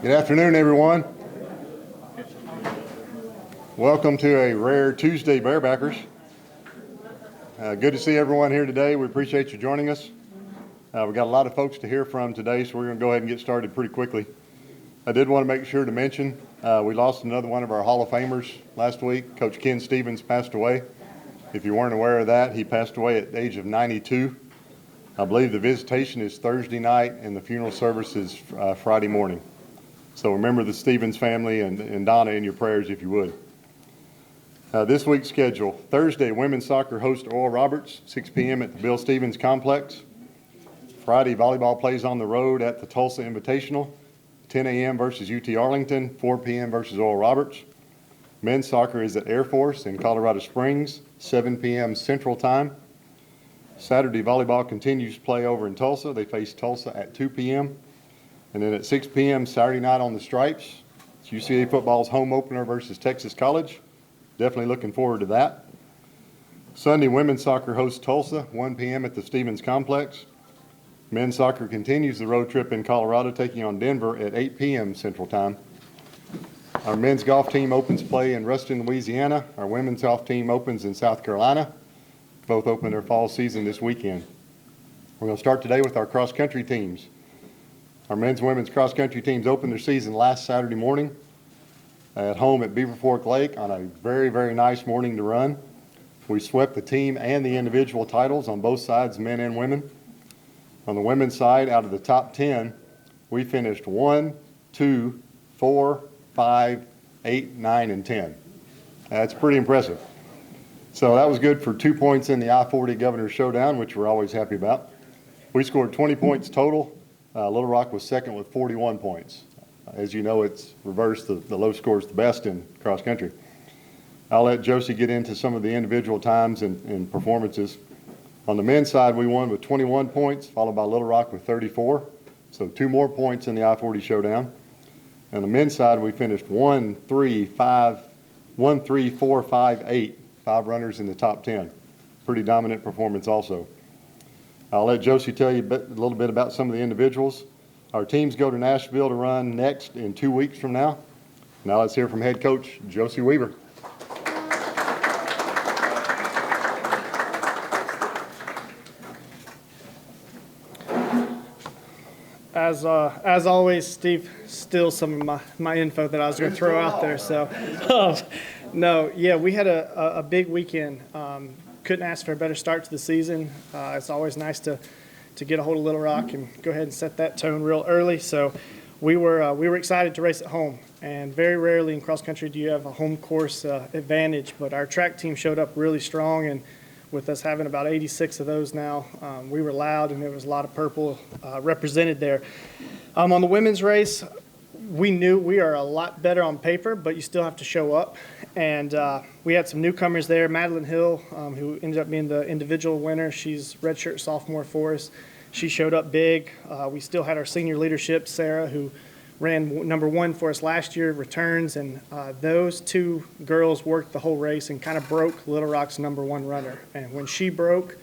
Good afternoon, everyone. Welcome to a rare Tuesday, Bearbackers. Good to see everyone here today. We appreciate you joining us. We've got a lot of folks to hear from today, so we're going to go ahead and get started pretty quickly. I did want to make sure to mention we lost another one of our Hall of Famers last week. Coach Ken Stevens passed away. If you weren't aware of that, he passed away at the age of 92. I believe the visitation is Thursday night and the funeral service is Friday morning. So remember the Stevens family and Donna in your prayers if you would. This week's schedule: Thursday, women's soccer hosts Oral Roberts, 6 p.m. at the Bill Stevens Complex. Friday, volleyball plays on the road at the Tulsa Invitational, 10 a.m. versus UT Arlington, 4 p.m. versus Oral Roberts. Men's soccer is at Air Force in Colorado Springs, 7 p.m. Central Time. Saturday, volleyball continues play over in Tulsa. They face Tulsa at 2 p.m. And then at 6 p.m. Saturday night on the Stripes, it's UCA football's home opener versus Texas College. Definitely looking forward to that. Sunday, women's soccer hosts Tulsa, 1 p.m. at the Stevens Complex. Men's soccer continues the road trip in Colorado, taking on Denver at 8 p.m. Central Time. Our men's golf team opens play in Ruston, Louisiana. Our women's golf team opens in South Carolina. Both open their fall season this weekend. We're going to start today with our cross-country teams. Our men's and women's cross-country teams opened their season last Saturday morning at home at Beaver Fork Lake on a very, very nice morning to run. We swept the team and the individual titles on both sides, men and women. On the women's side, out of the top 10, we finished 1, 2, 4, 5, 8, 9, and 10. That's pretty impressive. So that was good for 2 points in the I-40 Governor's Showdown, which we're always happy about. We scored 20 points total. Little Rock was second with 41 points. As you know, it's reversed. The low score is the best in cross country. I'll let Josey get into some of the individual times and performances. On the men's side, we won with 21 points, followed by Little Rock with 34. So 2 more points in the I-40 Showdown. On the men's side, we finished 1, 3, 4, 5, 8. 5 runners in the top 10. Pretty dominant performance also. I'll let Josey tell you a little bit about some of the individuals. Our teams go to Nashville to run next in 2 weeks from now. Now let's hear from head coach Josey Weaver. As always, Steve steals some of my info that I was going to throw out there. So, we had a big weekend. Couldn't ask for a better start to the season. It's always nice to get a hold of Little Rock and go ahead and set that tone real early. So we were excited to race at home. And very rarely in cross country do you have a home course advantage. But our track team showed up really strong, and with us having about 86 of those now, we were loud, and there was a lot of purple represented there. On the women's race, we knew we are a lot better on paper, but you still have to show up. And we had some newcomers there. Madeline Hill, who ended up being the individual winner. She's redshirt sophomore for us. She showed up big. We still had our senior leadership, Sarah, who ran number 1 for us last year, returns. And those 2 girls worked the whole race and kind of broke Little Rock's number 1 runner. And when she broke,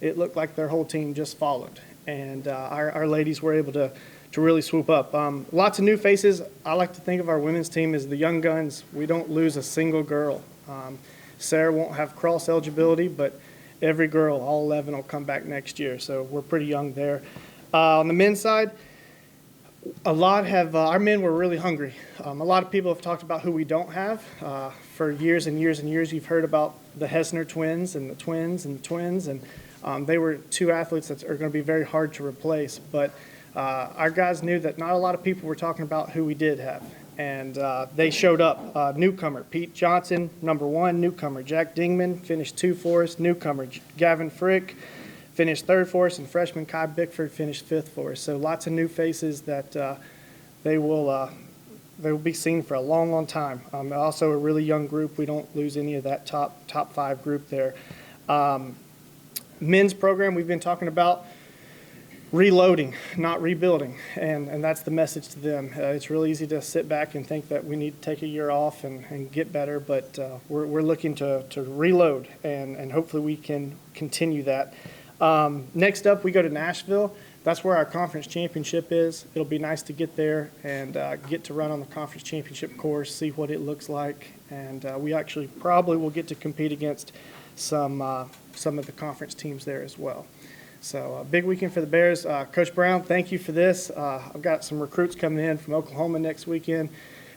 it looked like their whole team just followed. And our ladies were able to really swoop up. Lots of new faces. I like to think of our women's team as the young guns. We don't lose a single girl. Sarah won't have cross eligibility, but every girl, all 11, will come back next year. So we're pretty young there. On the men's side, our men were really hungry. A lot of people have talked about who we don't have. For years and years and years, you've heard about the Hessner twins and the twins and the twins. And they were 2 athletes that are going to be very hard to replace. But our guys knew that not a lot of people were talking about who we did have, and they showed up. Newcomer Pete Johnson, number 1. Newcomer Jack Dingman finished 2 for us. Newcomer Gavin Frick finished 3rd for us, and freshman Kai Bickford finished 5th for us. So lots of new faces that they will be seen for a long, long time. Also a really young group. We don't lose any of that top 5 group there. Men's program, we've been talking about reloading, not rebuilding, and that's the message to them. It's really easy to sit back and think that we need to take a year off and get better, but we're looking to reload, and hopefully we can continue that. Next up, we go to Nashville. that's where our conference championship is. It'll be nice to get there and get to run on the conference championship course, see what it looks like, and we actually probably will get to compete against some of the conference teams there as well. So a big weekend for the Bears. Coach Brown, thank you for this. I've got some recruits coming in from Oklahoma next weekend,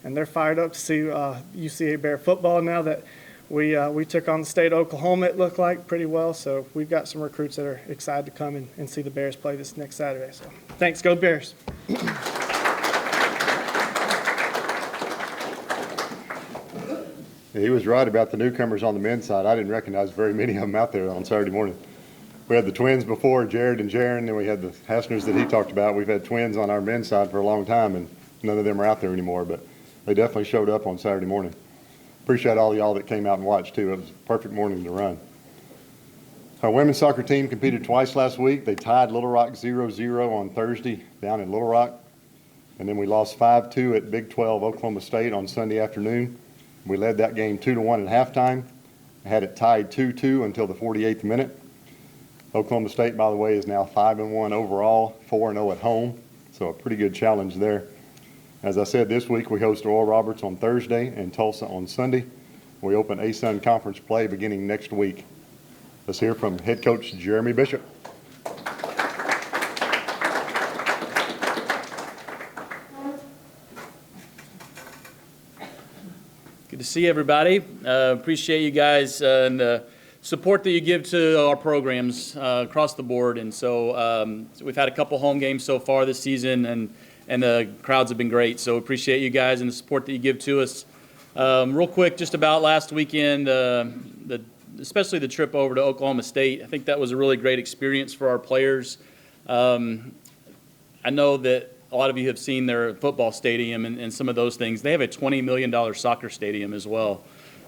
and they're fired up to see UCA Bear football now that we took on the state of Oklahoma, it looked like, pretty well. So we've got some recruits that are excited to come and see the Bears play this next Saturday. So thanks. Go Bears. He was right about the newcomers on the men's side. I didn't recognize very many of them out there on Saturday morning. We had the twins before, Jared and Jaron, and we had the Hassners that he talked about. We've had twins on our men's side for a long time, and none of them are out there anymore, but they definitely showed up on Saturday morning. Appreciate all y'all that came out and watched, too. It was a perfect morning to run. Our women's soccer team competed twice last week. They tied Little Rock 0-0 on Thursday down in Little Rock, and then we lost 5-2 at Big 12 Oklahoma State on Sunday afternoon. We led that game 2-1 at halftime. Had it tied 2-2 until the 48th minute. Oklahoma State, by the way, is now 5-1 overall, 4-0 at home, so a pretty good challenge there. As I said, this week we host Oral Roberts on Thursday and Tulsa on Sunday. We open ASUN conference play beginning next week. Let's hear from head coach Jeremy Bishop. Good to see everybody. Appreciate you guys and the support that you give to our programs across the board. And so we've had a couple home games so far this season, and the crowds have been great. So appreciate you guys and the support that you give to us. Real quick, just about last weekend, especially the trip over to Oklahoma State. I think that was a really great experience for our players. I know that a lot of you have seen their football stadium and some of those things. They have a $20 million soccer stadium as well.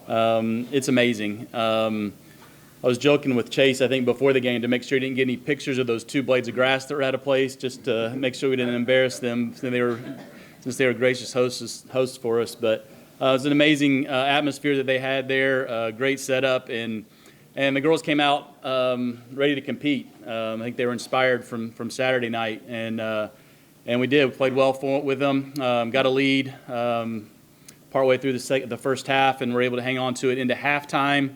It's amazing. I was joking with Chase, I think, before the game to make sure he didn't get any pictures of those 2 blades of grass that were out of place, just to make sure we didn't embarrass them since they were gracious hosts for us. But it was an amazing atmosphere that they had there, great setup, and the girls came out ready to compete. I think they were inspired from Saturday night, and we did. We played well with them, got a lead partway through the first half, and were able to hang on to it into halftime.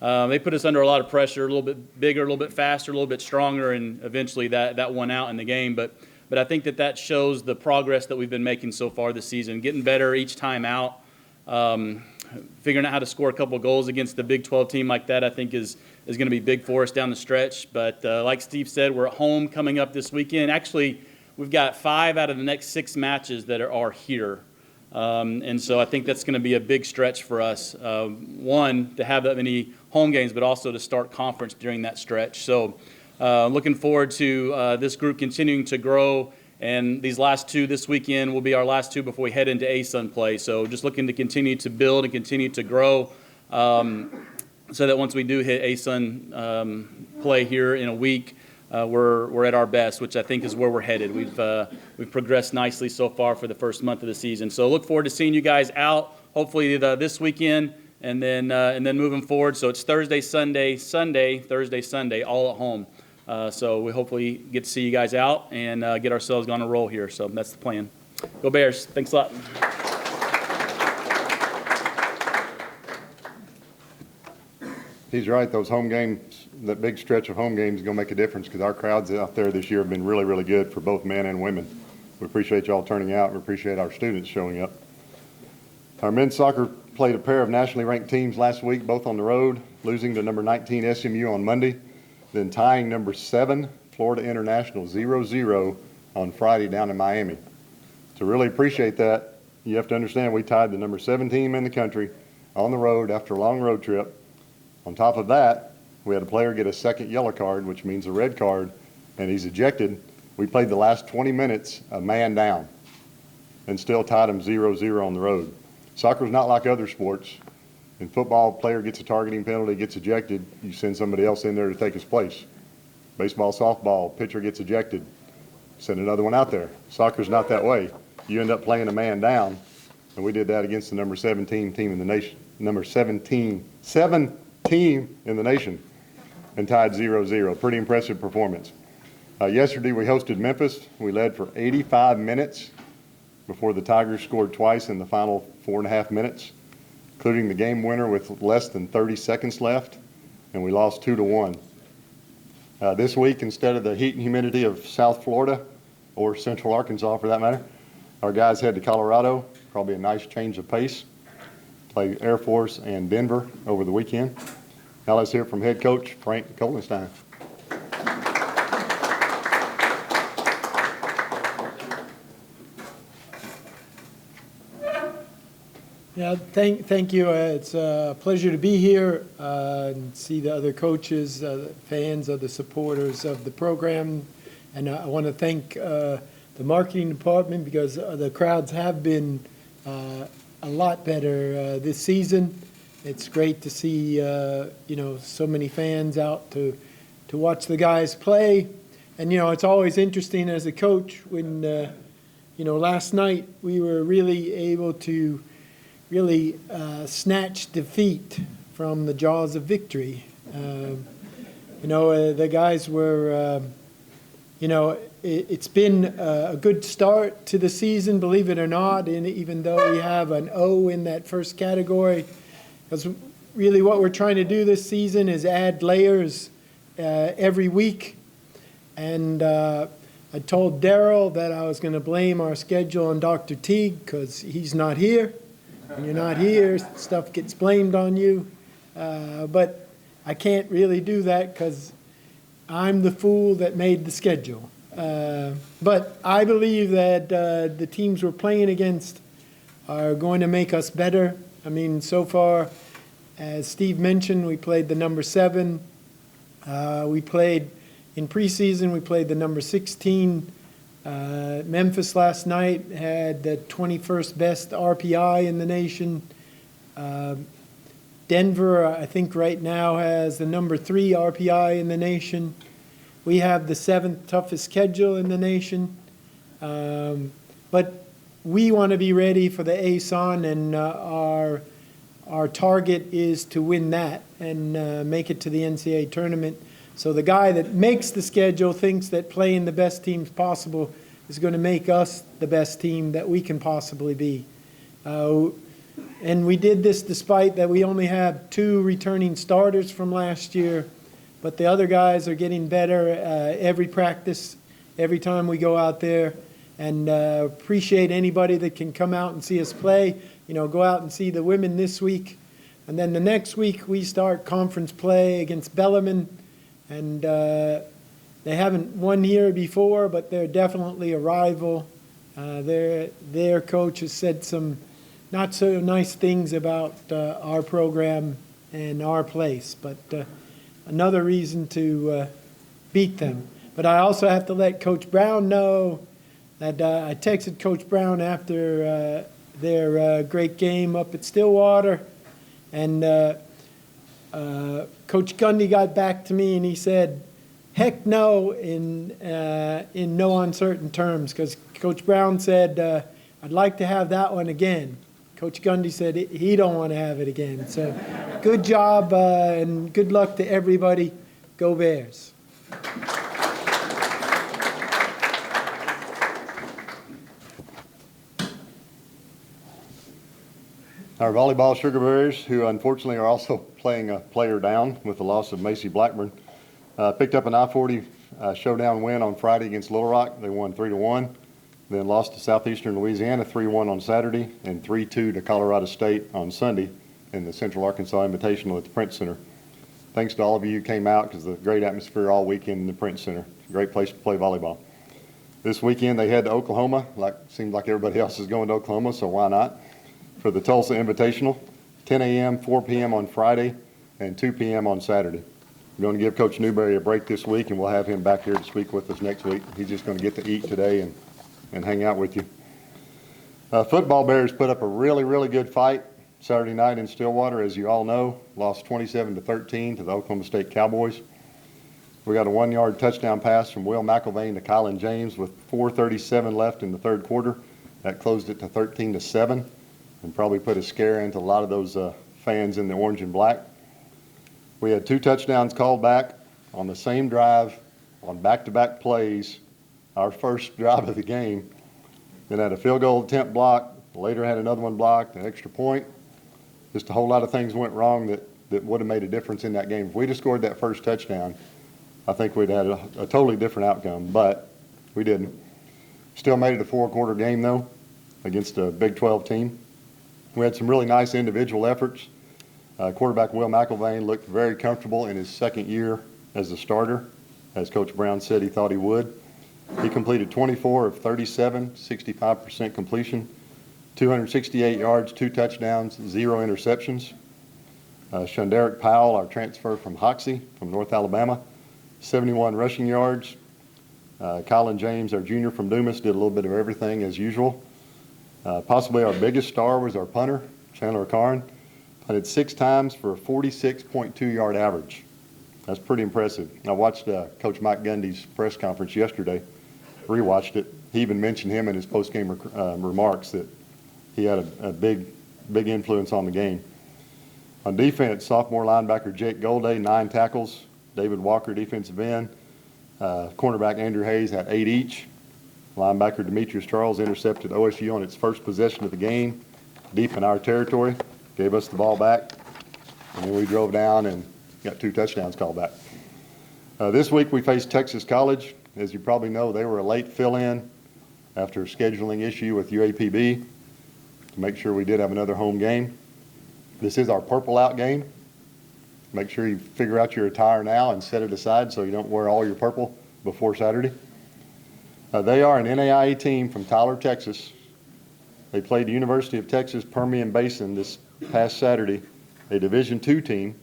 They put us under a lot of pressure, a little bit bigger, a little bit faster, a little bit stronger, and eventually that won out in the game. But I think that shows the progress that we've been making so far this season, getting better each time out, figuring out how to score a couple of goals against the Big 12 team like that, I think is going to be big for us down the stretch. But like Steve said, we're at home coming up this weekend. Actually, we've got 5 out of the next 6 matches that are here. And so I think that's going to be a big stretch for us. One, to have that many home games, but also to start conference during that stretch. So looking forward to this group continuing to grow. And these last 2 this weekend will be our last 2 before we head into ASUN play. So just looking to continue to build and continue to grow so that once we do hit ASUN play here in a week, we're at our best, which I think is where we're headed. We've progressed nicely so far for the first month of the season. So look forward to seeing you guys out, hopefully this weekend, and then moving forward. So it's Thursday, Sunday, Thursday, Sunday, all at home. So we hopefully get to see you guys out and get ourselves on a roll here. So that's the plan. Go Bears. Thanks a lot. He's right. Those home games, that big stretch of home games is going to make a difference because our crowds out there this year have been really, really good for both men and women. We appreciate y'all turning out. We appreciate our students showing up. Our men's soccer played a pair of nationally ranked teams last week, both on the road, losing to number 19 SMU on Monday, then tying number 7 Florida International 0-0 on Friday down in Miami. To really appreciate that, you have to understand we tied the number 7 team in the country on the road after a long road trip. On top of that, we had a player get a second yellow card, which means a red card, and he's ejected. We played the last 20 minutes a man down and still tied him 0-0 on the road. Soccer's not like other sports. In football, a player gets a targeting penalty, gets ejected, you send somebody else in there to take his place. Baseball, softball, pitcher gets ejected, send another one out there. Soccer's not that way. You end up playing a man down, and we did that against the number 17 team in the nation. Number 17 team in the nation, and tied 0-0. Pretty impressive performance. Yesterday we hosted Memphis. We led for 85 minutes before the Tigers scored twice in the final 4.5 minutes, including the game winner with less than 30 seconds left, and we lost 2-1. This week, instead of the heat and humidity of South Florida, or Central Arkansas for that matter, our guys head to Colorado. Probably a nice change of pace. Play Air Force and Denver over the weekend. Now let's hear from head coach Frank Kohlenstein. Yeah, thank you. It's a pleasure to be here and see the other coaches, fans, other supporters of the program. And I want to thank the marketing department because the crowds have been a lot better this season. It's great to see so many fans out to watch the guys play. And it's always interesting as a coach when last night we were really able to snatch defeat from the jaws of victory. The guys were, it's been a good start to the season, believe it or not, and even though we have an O in that first category, because really what we're trying to do this season is add layers every week. And I told Daryl that I was going to blame our schedule on Dr. Teague because he's not here. When you're not here, stuff gets blamed on you. But I can't really do that because I'm the fool that made the schedule. But I believe that the teams we're playing against are going to make us better. I mean, so far, as Steve mentioned, we played the number 7. We played in preseason, we played the number 16. Memphis last night had the 21st best RPI in the nation. Denver, I think right now has the number 3 RPI in the nation. We have the 7th toughest schedule in the nation. But we want to be ready for the ASUN, and our target is to win that and make it to the NCAA tournament. So the guy that makes the schedule thinks that playing the best teams possible is going to make us the best team that we can possibly be. And we did this despite that we only have 2 returning starters from last year, but the other guys are getting better every practice, every time we go out there, and appreciate anybody that can come out and see us play. Go out and see the women this week. And then the next week we start conference play against Bellarmine. And they haven't won here before, but they're definitely a rival. Their coach has said some not so nice things about our program and our place, but another reason to beat them. But I also have to let Coach Brown know that I texted Coach Brown after their great game up at Stillwater, and Coach Gundy got back to me and he said, heck no, in no uncertain terms, because Coach Brown said, I'd like to have that one again. Coach Gundy said he don't want to have it again. So good job and good luck to everybody. Go Bears. Our volleyball Sugar Bears, who unfortunately are also playing a player down with the loss of Macy Blackburn, picked up an I-40 showdown win on Friday against Little Rock. They won 3-1, then lost to Southeastern Louisiana 3-1 on Saturday and 3-2 to Colorado State on Sunday in the Central Arkansas Invitational at the Print Center. Thanks to all of you who came out because of the great atmosphere all weekend in the Print Center. Great place to play volleyball. This weekend they head to Oklahoma. Seems like everybody else is going to Oklahoma, so why not? For the Tulsa Invitational, 10 a.m., 4 p.m. on Friday, and 2 p.m. on Saturday. We're going to give Coach Newberry a break this week, and we'll have him back here to speak with us next week. He's just going to get to eat today and hang out with you. Football Bears put up a really, really good fight Saturday night in Stillwater, as you all know. Lost 27-13 to the Oklahoma State Cowboys. We got a 1-yard touchdown pass from Will McIlvain to Kylan James with 4:37 left in the third quarter. That closed it to 13-7. And probably put a scare into a lot of those fans in the orange and black. We had 2 touchdowns called back on the same drive on back-to-back plays, our first drive of the game, then had a field goal attempt blocked, later had another one blocked, an extra point. Just a whole lot of things went wrong that would have made a difference in that game. If we'd have scored that first touchdown, I think we'd had a totally different outcome, but we didn't. Still made it a four-quarter game, though, against a Big 12 team. We had some really nice individual efforts. Quarterback Will McIlvain looked very comfortable in his second year as a starter, as Coach Brown said he thought he would. He completed 24 of 37, 65% completion, 268 yards, 2 touchdowns, 0 interceptions. Shunderick Powell, our transfer from Hoxie, from North Alabama, 71 rushing yards. Colin James, our junior from Dumas, did a little bit of everything as usual. Possibly our biggest star was our punter, Chandler Karn. Punted 6 times for a 46.2-yard average. That's pretty impressive. I watched Coach Mike Gundy's press conference yesterday, rewatched it. He even mentioned him in his post-game remarks that he had a big influence on the game. On defense, sophomore linebacker Jake Golday, 9 tackles. David Walker, defensive end. Cornerback Andrew Hayes had 8 each. Linebacker Demetrius Charles intercepted OSU on its first possession of the game, deep in our territory, gave us the ball back, and then we drove down and got 2 touchdowns called back. This week we faced Texas College. As you probably know, they were a late fill-in after a scheduling issue with UAPB to make sure we did have another home game. This is our purple out game. Make sure you figure out your attire now and set it aside so you don't wear all your purple before Saturday. They are an NAIA team from Tyler, Texas. They played the University of Texas Permian Basin this past Saturday, a Division II team.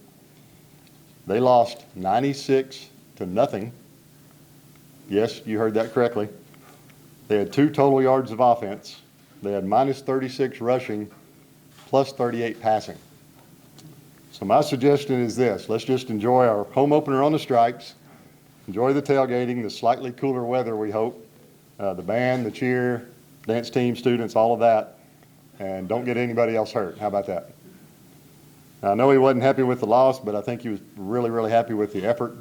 They lost 96-0. Yes, you heard that correctly. They had 2 total yards of offense. They had minus 36 rushing, plus 38 passing. So my suggestion is this: let's just enjoy our home opener on the stripes, enjoy the tailgating, the slightly cooler weather we hope, the band, the cheer, dance team, students, all of that, and don't get anybody else hurt. How about that? Now, I know he wasn't happy with the loss, but I think he was really, really happy with the effort.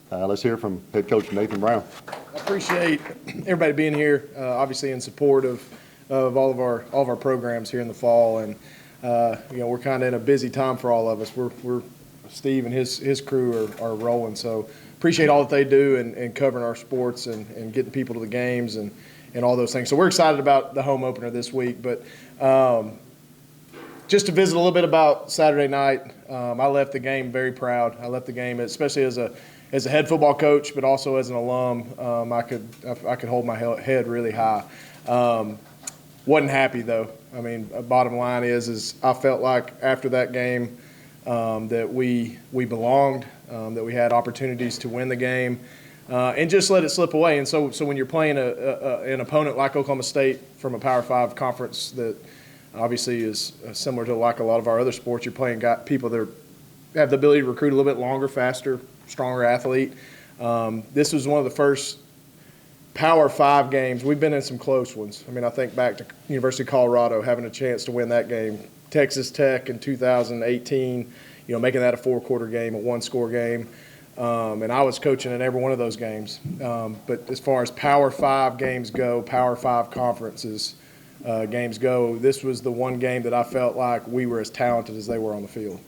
Let's hear from head coach Nathan Brown. I appreciate everybody being here, obviously in support of all of our programs here in the fall, and we're kind of in a busy time for all of us. We're Steve and his crew are rolling, so appreciate all that they do and covering our sports and getting people to the games and all those things. So we're excited about the home opener this week, but just to visit a little bit about Saturday night, I left the game very proud. I left the game, especially as a head football coach, but also as an alum. I could hold my head really high. Wasn't happy though. I mean, bottom line is I felt like after that game that we belonged, that we had opportunities to win the game, and just let it slip away. And so when you're playing an opponent like Oklahoma State from a Power 5 conference that obviously is similar to like a lot of our other sports, you're playing people that have the ability to recruit a little bit longer, faster, stronger athlete. This was one of the first Power 5 games. We've been in some close ones. I mean, I think back to University of Colorado having a chance to win that game. Texas Tech in 2018, making that a 4-quarter game, a 1-score game. And I was coaching in every one of those games. But as far as Power 5 games go, Power 5 conferences games go, this was the one game that I felt like we were as talented as they were on the field.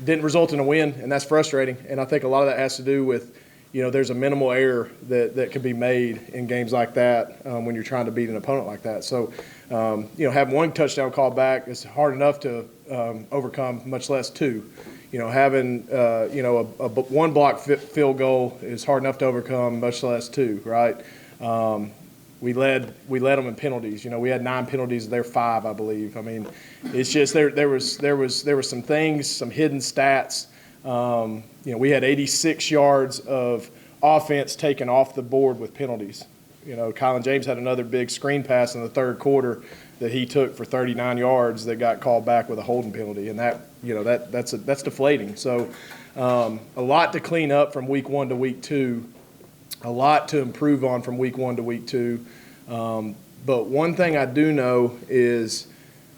Didn't result in a win, and that's frustrating. And I think a lot of that has to do with, there's a minimal error that can be made in games like that when you're trying to beat an opponent like that. So, having 1 touchdown called back is hard enough to overcome, much less 2. Having a 1 block field goal is hard enough to overcome, much less 2. Right? We led them in penalties. We had 9 penalties. They're 5, I believe. I mean, it's just there was some things, some hidden stats. We had 86 yards of offense taken off the board with penalties. Colin James had another big screen pass in the 3rd quarter that he took for 39 yards that got called back with a holding penalty, and that's deflating. So a lot to clean up from week 1 to week 2, a lot to improve on from week 1 to week 2. But one thing I do know is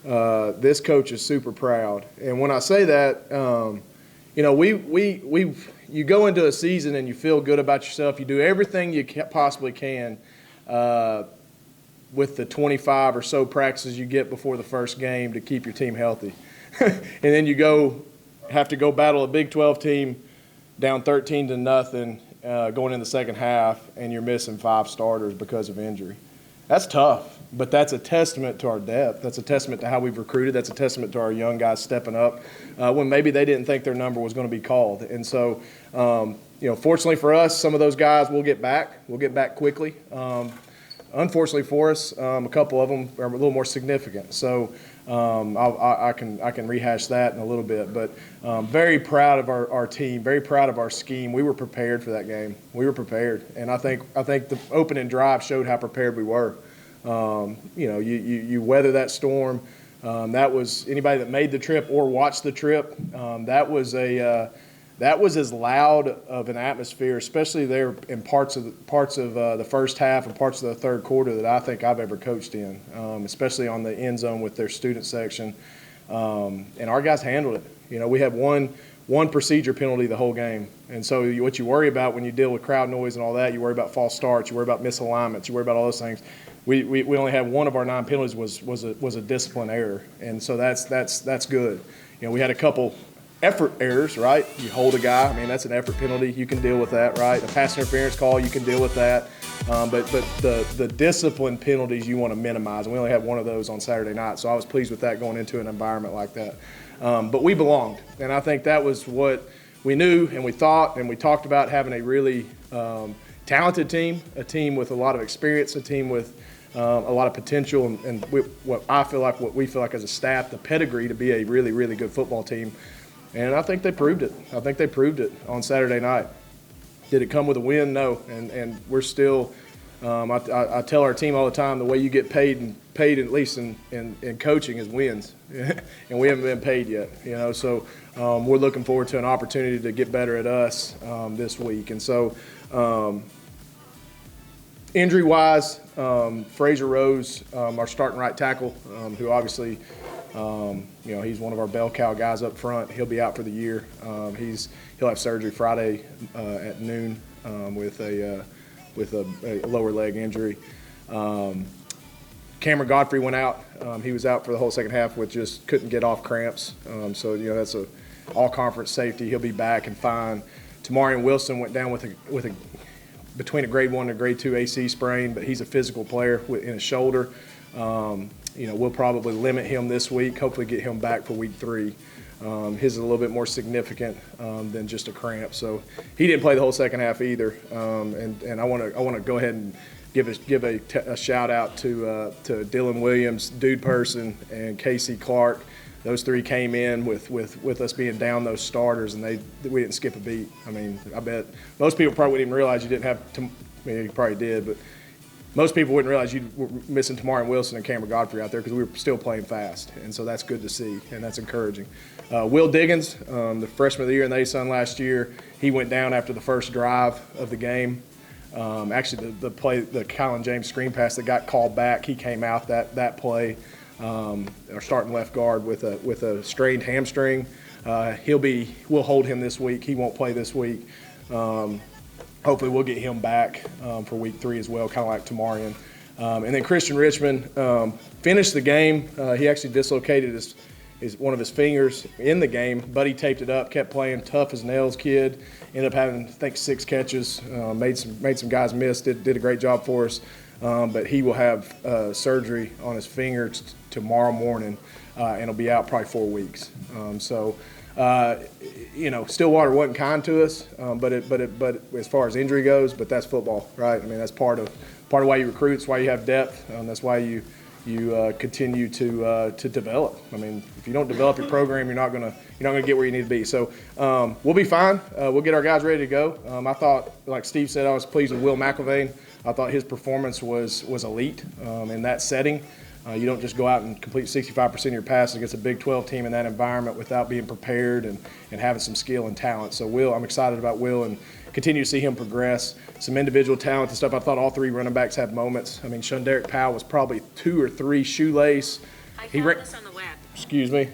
this coach is super proud, and when I say that. you go into a season and you feel good about yourself. You do everything you possibly can with the 25 or so practices you get before the first game to keep your team healthy. And then you have to go battle a Big 12 team down 13-0 going in the second half, and you're missing 5 starters because of injury. That's tough, but that's a testament to our depth. That's a testament to how we've recruited. That's a testament to our young guys stepping up when maybe they didn't think their number was going to be called. And so, fortunately for us, some of those guys will get back. We'll get back quickly. Unfortunately for us, a couple of them are a little more significant. So I can rehash that in a little bit. But very proud of our team, very proud of our scheme. We were prepared for that game. We were prepared. And I think the opening drive showed how prepared we were. You weather that storm. That was anybody that made the trip or watched the trip. That was as loud of an atmosphere, especially there in parts of the first half and parts of the third quarter, that I think I've ever coached in, especially on the end zone with their student section. And our guys handled it. We had one procedure penalty the whole game. And so what you worry about when you deal with crowd noise and all that, you worry about false starts, you worry about misalignments, you worry about all those things. We only had one of our 9 penalties was a discipline error, and so that's good. We had a couple effort errors, right? You hold a guy, that's an effort penalty. You can deal with that, right? A pass interference call, you can deal with that. But the discipline penalties you want to minimize, and we only had one of those on Saturday night, so I was pleased with that going into an environment like that. But we belonged, and I think that was what we knew and we thought, and we talked about having a really talented team, a team with a lot of experience, a team with a lot of potential, and what we feel like as a staff, the pedigree to be a really, really good football team. And I think they proved it. I think they proved it on Saturday night. Did it come with a win? No. And we're still I tell our team all the time, the way you get paid at least in coaching is wins. And we haven't been paid yet. So we're looking forward to an opportunity to get better at us this week. And so injury-wise, Fraser Rose, our starting right tackle, who obviously he's one of our bell cow guys up front. He'll be out for the year. He'll have surgery Friday at noon with a lower leg injury. Cameron Godfrey went out. He was out for the whole second half with just couldn't get off cramps. So that's a all-conference safety. He'll be back and fine. Tamarian Wilson went down with a between a grade 1 and a grade 2 AC sprain, but he's a physical player in his shoulder. We'll probably limit him this week, hopefully get him back for week 3. His is a little bit more significant than just a cramp. So he didn't play the whole second half either. And I want to go ahead and give a shout out to Dylan Williams, Dude Person, and Casey Clark. Those 3 came in with us being down those starters, and we didn't skip a beat. I bet most people probably wouldn't even realize you didn't have you probably did, but most people wouldn't realize you were missing Tamarian Wilson and Cameron Godfrey out there because we were still playing fast, and so that's good to see, and that's encouraging. Will Diggins, the freshman of the year in the ASUN last year, he went down after the first drive of the game. Actually, the play, the Kylan James screen pass that got called back, he came out that play. Our starting left guard with a strained hamstring. We'll hold him this week. He won't play this week. Hopefully we'll get him back for week 3 as well, kind of like Tamarian. And then Christian Richmond finished the game. He actually dislocated one of his fingers in the game, but he taped it up, kept playing, tough as nails kid. Ended up having, I think, 6 catches, made some guys miss, did a great job for us. But he will have surgery on his finger tomorrow morning, and he'll be out probably 4 weeks. Stillwater wasn't kind to us, but as far as injury goes, but that's football, right? That's part of why you recruit. It's why you have depth. That's why you continue to develop. If you don't develop your program, you're not gonna get where you need to be. So we'll be fine. We'll get our guys ready to go. I thought, like Steve said, I was pleased with Will McIlvain. I thought his performance was elite in that setting. You don't just go out and complete 65% of your passes against a Big 12 team in that environment without being prepared and having some skill and talent. So I'm excited about Will and continue to see him progress. Some individual talent and stuff. I thought all 3 running backs had moments. Shunderick Powell was probably 2 or 3 shoelace. I found this on the web. Excuse me.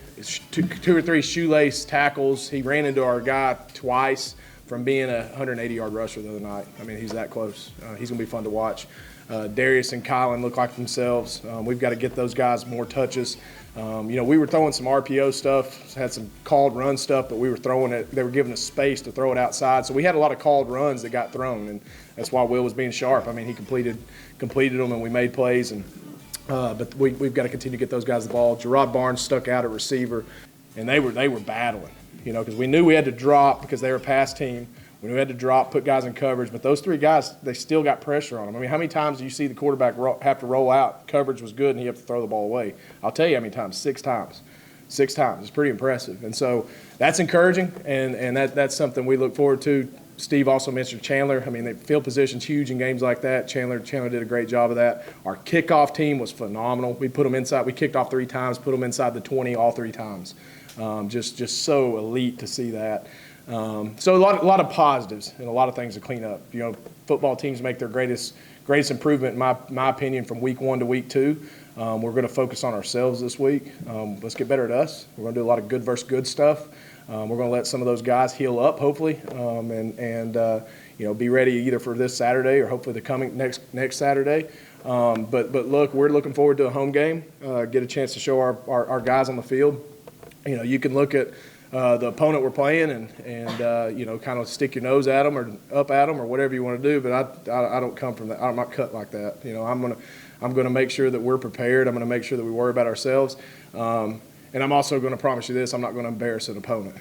2 or 3 shoelace tackles. He ran into our guy twice from being a 180-yard rusher the other night. I mean, he's that close. He's going to be fun to watch. Darius and Kylan look like themselves. We've got to get those guys more touches. We were throwing some RPO stuff, had some called run stuff, but we were throwing it. They were giving us space to throw it outside, so we had a lot of called runs that got thrown, and that's why Will was being sharp. I mean, he completed them, and we made plays. But we've got to continue to get those guys the ball. Gerard Barnes stuck out at receiver, and they were battling, because we knew we had to drop because they were a pass team. We knew we had to drop, put guys in coverage, but those 3 guys, they still got pressure on them. I mean, how many times do you see the quarterback have to roll out, coverage was good, and he have to throw the ball away? I'll tell you how many times, 6 times. 6 times. It's pretty impressive. And so that's encouraging, and that's something we look forward to. Steve also mentioned Chandler. I mean, the field position's huge in games like that. Chandler did a great job of that. Our kickoff team was phenomenal. We put them inside. We kicked off 3 times, put them inside the 20 all 3 times. Just so elite to see that. So a lot of positives and a lot of things to clean up. Football teams make their greatest improvement, in my opinion, from week 1 to week 2. We're going to focus on ourselves this week. Let's get better at us. We're going to do a lot of good versus good stuff. We're going to let some of those guys heal up, hopefully, and be ready either for this Saturday or hopefully the coming next Saturday. But look, we're looking forward to a home game. Get a chance to show our guys on the field. You can look at the opponent we're playing and kind of stick your nose at them or up at them or whatever you want to do. But I don't come from that. I'm not cut like that. I'm gonna make sure that we're prepared. I'm gonna make sure that we worry about ourselves. And I'm also going to promise you this: I'm not going to embarrass an opponent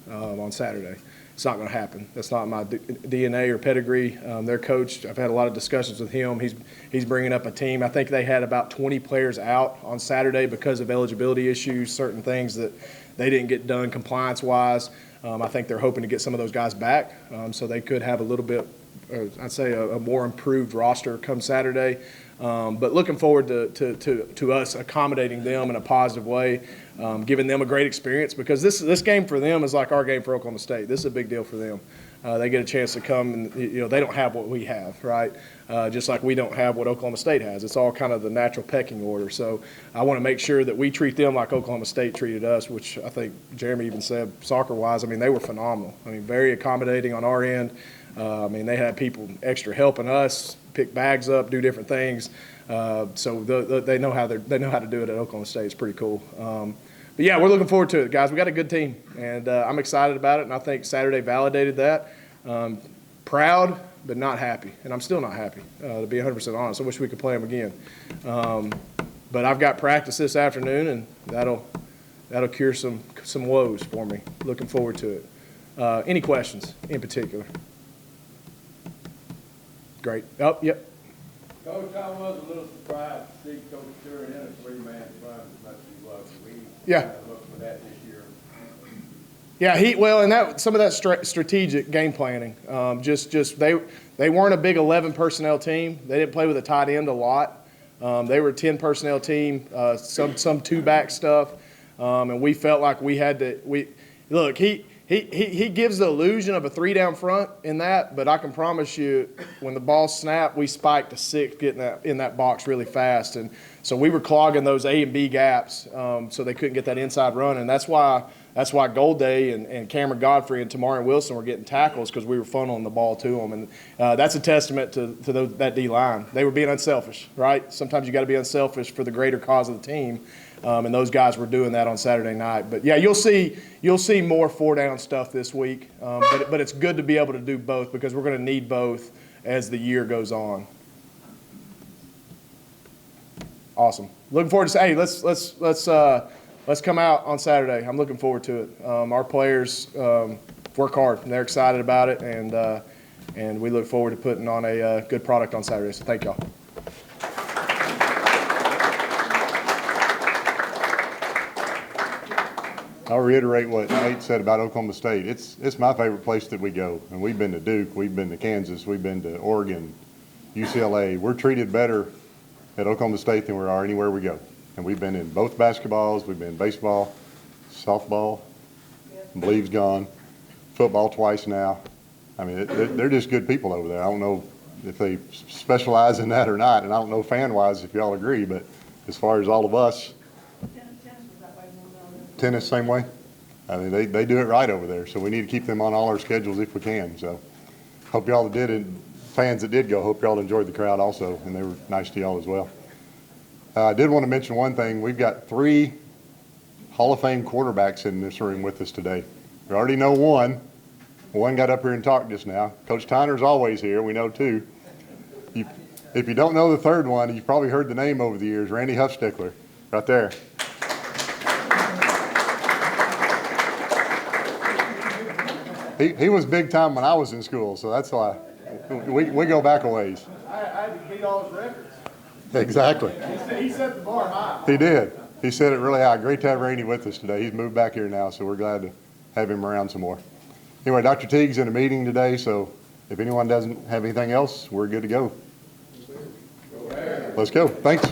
on Saturday. It's not going to happen. That's not my DNA or pedigree. Their coach, I've had a lot of discussions with him. He's bringing up a team. I think they had about 20 players out on Saturday because of eligibility issues, certain things that they didn't get done compliance-wise. I think they're hoping to get some of those guys back, so they could have a little bit, I'd say, a more improved roster come Saturday. But looking forward to us accommodating them in a positive way, giving them a great experience, because this game for them is like our game for Oklahoma State. This is a big deal for them. They get a chance to come, and they don't have what we have, right? Just like we don't have what Oklahoma State has. It's all kind of the natural pecking order. So I want to make sure that we treat them like Oklahoma State treated us, which I think Jeremy even said soccer-wise. I mean, they were phenomenal. I mean, very accommodating on our end. They had people extra helping us pick bags up, do different things. So they know how to do it at Oklahoma State. It's pretty cool. But yeah, we're looking forward to it, guys. We got a good team, and I'm excited about it. And I think Saturday validated that. Proud, but not happy, and I'm still not happy. To be 100% honest, I wish we could play them again. But I've got practice this afternoon, and that'll cure some woes for me. Looking forward to it. Any questions in particular? Great. Oh, yep. Coach, I was a little surprised to see Coach turn in a 3-man front as much as he was. We look for that this year. Yeah, and some of that strategic game planning. They weren't a big 11 personnel team. They didn't play with a tight end a lot. They were a 10 personnel team. Some 2-back stuff, and we felt like we had to. Look. He gives the illusion of a 3 down front in that, but I can promise you when the ball snapped, we spiked to 6 getting in that box really fast. And so we were clogging those A and B gaps so they couldn't get that inside run. And that's why Gold Day and Cameron Godfrey and Tamari Wilson were getting tackles, because we were funneling the ball to them. And that's a testament to that D-line. They were being unselfish, right? Sometimes you got to be unselfish for the greater cause of the team. And those guys were doing that on Saturday night. But yeah, you'll see more 4-down stuff this week. But it's good to be able to do both, because we're going to need both as the year goes on. Awesome. Looking forward to hey, let's come out on Saturday. I'm looking forward to it. Our players work hard, and they're excited about it, and we look forward to putting on a good product on Saturday. So thank y'all. I'll reiterate what Nate said about Oklahoma State. It's my favorite place that we go. And we've been to Duke, we've been to Kansas, we've been to Oregon, UCLA. We're treated better at Oklahoma State than we are anywhere we go. And we've been in both basketballs, we've been in baseball, softball, Bleav's gone, football twice now. I mean, they're just good people over there. I don't know if they specialize in that or not, and I don't know fan-wise if y'all agree, but as far as all of us, tennis, same way? I mean, they do it right over there, so we need to keep them on all our schedules if we can. So hope y'all that did it, fans that did go, hope y'all enjoyed the crowd also, and they were nice to y'all as well. I did want to mention one thing. We've got 3 Hall of Fame quarterbacks in this room with us today. We already know one. One got up here and talked just now. Coach Tyner's always here. We know 2. If you don't know the third one, you've probably heard the name over the years, Randy Huffstickler, right there. He was big time when I was in school, so that's why we go back a ways. I had to beat all his records. Exactly. He set the bar high. He did. He set it really high. Great to have Randy with us today. He's moved back here now, so we're glad to have him around some more. Anyway, Dr. Teague's in a meeting today, so if anyone doesn't have anything else, we're good to go. Let's go. Thanks.